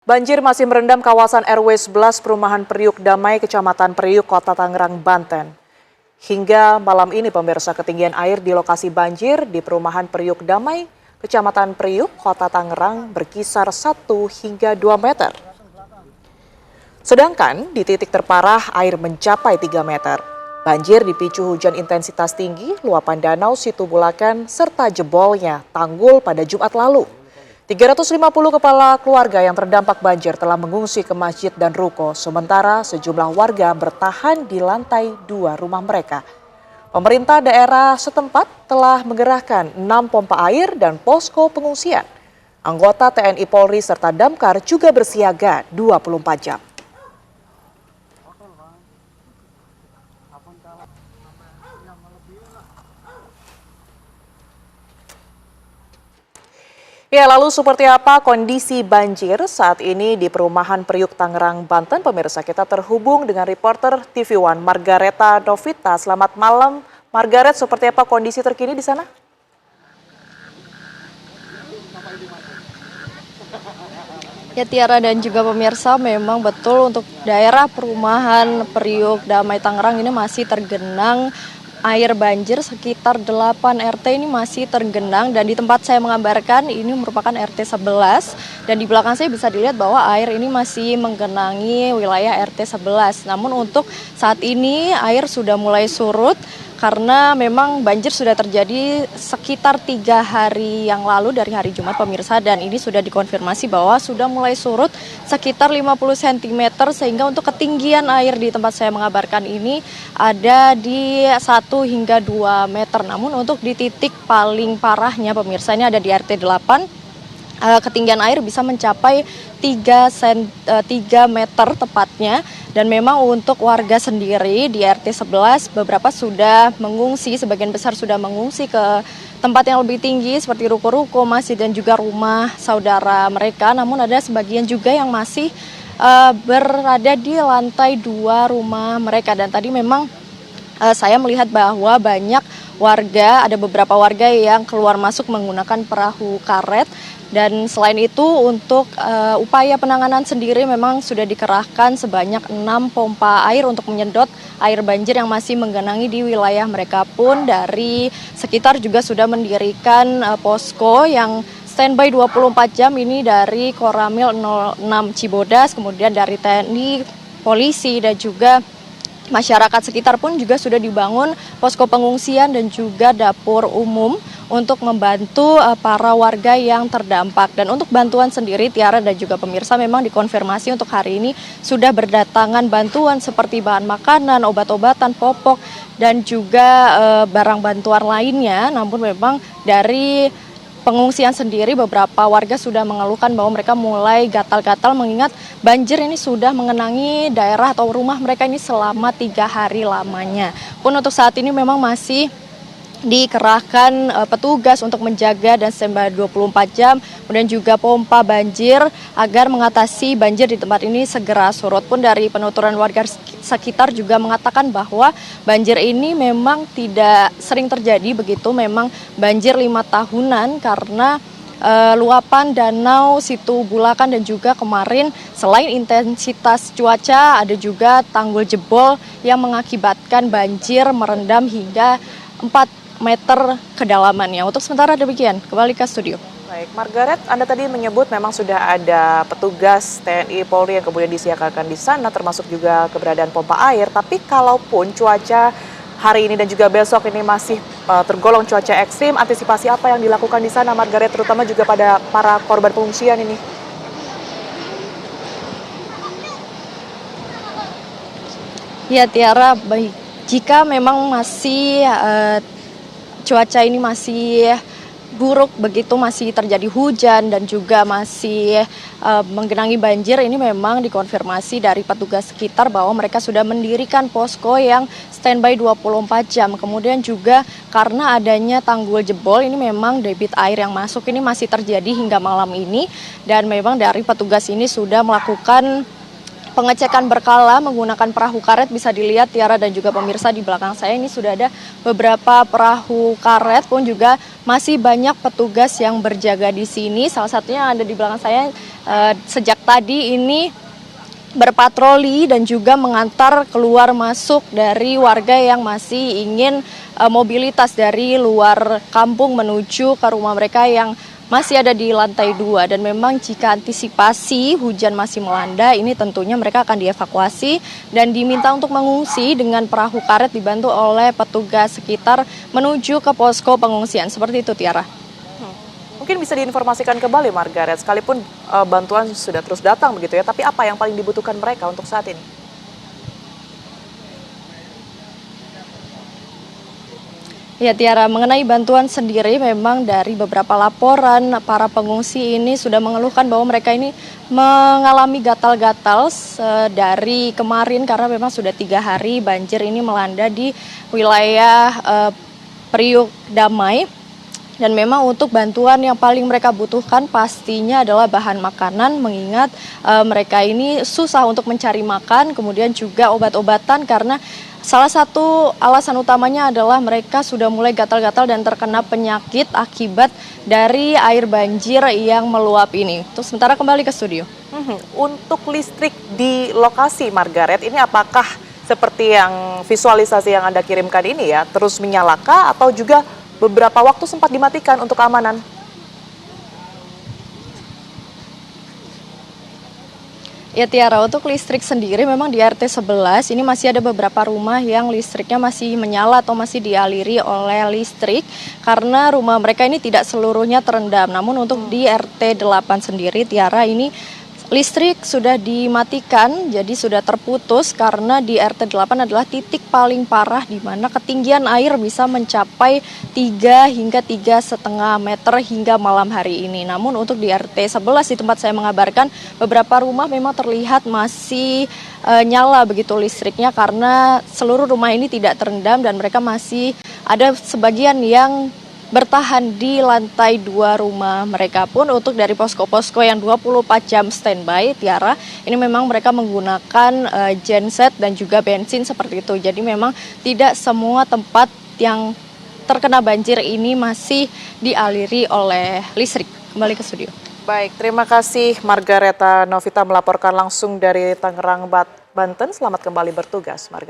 Banjir masih merendam kawasan RW 11 Perumahan Priuk Damai, Kecamatan Priuk, Kota Tangerang, Banten. Hingga malam ini pemirsa, ketinggian air di lokasi banjir di Perumahan Priuk Damai, Kecamatan Priuk, Kota Tangerang berkisar 1 hingga 2 meter. Sedangkan di titik terparah air mencapai 3 meter. Banjir dipicu hujan intensitas tinggi, luapan danau Situbulakan, serta jebolnya tanggul pada Jumat lalu. 350 kepala keluarga yang terdampak banjir telah mengungsi ke masjid dan ruko, sementara sejumlah warga bertahan di lantai 2 rumah mereka. Pemerintah daerah setempat telah menggerahkan 6 pompa air dan posko pengungsian. Anggota TNI Polri serta Damkar juga bersiaga 24 jam. Ya, lalu seperti apa kondisi banjir saat ini di Perumahan Priuk Tangerang, Banten? Pemirsa, kita terhubung dengan reporter TV One Margareta Novita. Selamat malam, Margaret. Seperti apa kondisi terkini di sana? Ya, Tiara dan juga pemirsa, memang betul untuk daerah Perumahan Priuk Damai Tangerang ini masih tergenang air banjir. Sekitar 8 RT ini masih tergenang, dan di tempat saya mengabarkan ini merupakan RT 11, dan di belakang saya bisa dilihat bahwa air ini masih menggenangi wilayah RT 11. Namun untuk saat ini air sudah mulai surut karena memang banjir sudah terjadi sekitar 3 hari yang lalu dari hari Jumat, pemirsa, dan ini sudah dikonfirmasi bahwa sudah mulai surut sekitar 50 cm, sehingga untuk ketinggian air di tempat saya mengabarkan ini ada di 1 hingga 2 meter. Namun untuk di titik paling parahnya, pemirsa, ini ada di RT 8. Ketinggian air bisa mencapai 3 meter tepatnya, dan memang untuk warga sendiri di RT 11 beberapa sudah mengungsi, sebagian besar sudah mengungsi ke tempat yang lebih tinggi seperti ruko-ruko, masjid, dan juga rumah saudara mereka. Namun ada sebagian juga yang masih berada di lantai 2 rumah mereka, dan tadi memang saya melihat bahwa banyak warga, ada beberapa warga yang keluar masuk menggunakan perahu karet. Dan selain itu untuk upaya penanganan sendiri memang sudah dikerahkan sebanyak 6 pompa air untuk menyedot air banjir yang masih menggenangi di wilayah mereka. Pun dari sekitar juga sudah mendirikan posko yang standby 24 jam ini dari Koramil 06 Cibodas, kemudian dari TNI, polisi, dan juga masyarakat sekitar pun juga sudah dibangun posko pengungsian dan juga dapur umum untuk membantu para warga yang terdampak. Dan untuk bantuan sendiri, Tiara dan juga pemirsa, memang dikonfirmasi untuk hari ini sudah berdatangan bantuan seperti bahan makanan, obat-obatan, popok, dan juga barang bantuan lainnya. Namun memang dari pengungsian sendiri beberapa warga sudah mengeluhkan bahwa mereka mulai gatal-gatal mengingat banjir ini sudah mengenangi daerah atau rumah mereka ini selama 3 hari lamanya. Pun untuk saat ini memang masih dikerahkan petugas untuk menjaga dan standby 24 jam, kemudian juga pompa banjir agar mengatasi banjir di tempat ini segera surut. Pun dari penuturan warga sekitar juga mengatakan bahwa banjir ini memang tidak sering terjadi begitu, memang banjir 5 tahunan karena luapan danau Situbulakan, dan juga kemarin selain intensitas cuaca ada juga tanggul jebol yang mengakibatkan banjir merendam hingga 4 meter kedalamannya. Untuk sementara demikian, kembali ke studio. Baik, Margaret, Anda tadi menyebut memang sudah ada petugas TNI Polri yang kemudian disiagakan di sana, termasuk juga keberadaan pompa air. Tapi kalaupun cuaca hari ini dan juga besok ini masih tergolong cuaca ekstrim, antisipasi apa yang dilakukan di sana, Margaret, terutama juga pada para korban pengungsian ini? Ya, Tiara, baik. Jika memang masih cuaca ini masih buruk begitu, masih terjadi hujan dan juga masih menggenangi banjir, ini memang dikonfirmasi dari petugas sekitar bahwa mereka sudah mendirikan posko yang standby 24 jam. Kemudian juga karena adanya tanggul jebol, ini memang debit air yang masuk ini masih terjadi hingga malam ini, dan memang dari petugas ini sudah melakukan pengecekan berkala menggunakan perahu karet. Bisa dilihat, Tiara dan juga pemirsa, di belakang saya ini sudah ada beberapa perahu karet, pun juga masih banyak petugas yang berjaga di sini. Salah satunya ada di belakang saya sejak tadi ini berpatroli dan juga mengantar keluar masuk dari warga yang masih ingin mobilitas dari luar kampung menuju ke rumah mereka yang masih ada di lantai 2. Dan memang jika antisipasi hujan masih melanda, ini tentunya mereka akan dievakuasi dan diminta untuk mengungsi dengan perahu karet dibantu oleh petugas sekitar menuju ke posko pengungsian. Seperti itu, Tiara. Mungkin bisa diinformasikan kembali, Margaret, sekalipun bantuan sudah terus datang begitu ya, tapi apa yang paling dibutuhkan mereka untuk saat ini? Ya Tiara, mengenai bantuan sendiri memang dari beberapa laporan para pengungsi ini sudah mengeluhkan bahwa mereka ini mengalami gatal-gatal dari kemarin karena memang sudah 3 hari banjir ini melanda di wilayah Priuk Damai. Dan memang untuk bantuan yang paling mereka butuhkan pastinya adalah bahan makanan, mengingat mereka ini susah untuk mencari makan, kemudian juga obat-obatan karena salah satu alasan utamanya adalah mereka sudah mulai gatal-gatal dan terkena penyakit akibat dari air banjir yang meluap ini. Terus sementara kembali ke studio. Untuk listrik di lokasi, Margaret, ini apakah seperti yang visualisasi yang Anda kirimkan ini ya, terus menyalakah atau juga beberapa waktu sempat dimatikan untuk keamanan? Ya Tiara, untuk listrik sendiri memang di RT 11 ini masih ada beberapa rumah yang listriknya masih menyala atau masih dialiri oleh listrik karena rumah mereka ini tidak seluruhnya terendam. Namun untuk di RT 8 sendiri, Tiara, ini listrik sudah dimatikan, jadi sudah terputus karena di RT 8 adalah titik paling parah di mana ketinggian air bisa mencapai 3 hingga 3,5 meter hingga malam hari ini. Namun untuk di RT 11 di tempat saya mengabarkan, beberapa rumah memang terlihat masih nyala begitu listriknya karena seluruh rumah ini tidak terendam dan mereka masih ada sebagian yang bertahan di lantai 2 rumah mereka. Pun untuk dari posko-posko yang 24 jam standby, Tiara, ini memang mereka menggunakan genset dan juga bensin seperti itu. Jadi memang tidak semua tempat yang terkena banjir ini masih dialiri oleh listrik. Kembali ke studio. Baik, terima kasih Margareta Novita melaporkan langsung dari Tangerang, Banten. Selamat kembali bertugas, Margaret.